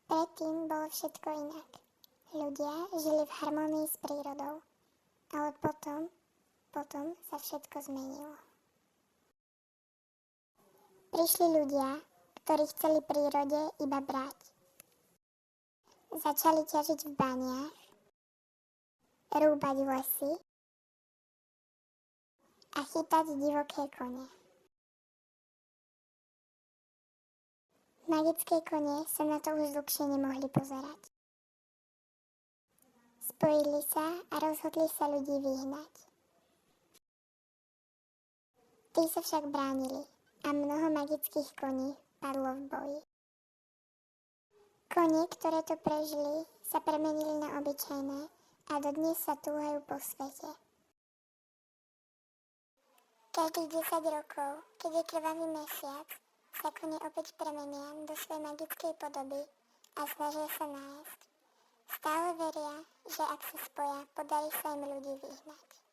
Predtým bolo všetko inak. Ľudia žili v harmonii s prírodou, ale potom sa všetko zmenilo. Prišli ľudia, ktorí chceli prírode iba brať. Začali ťažiť v baniach, rúbať lesy a chytať divoké kone. Magické kone sa na to už dlhšie nemohli pozerať. Spojili sa a rozhodli sa ľudí vyhnať. Tí sa však bránili a mnoho magických koní padlo v boji. Kone, ktoré to prežili, sa premenili na obyčajné a dodnes sa túhajú po svete. Každých 10 rokov, keď je krvavý mesiac, sa kone opäť premenia do svojej magickej podoby a snažia sa nájsť. Stále veria, že ak sa spoja, podarí sa im ľudí vyhnať.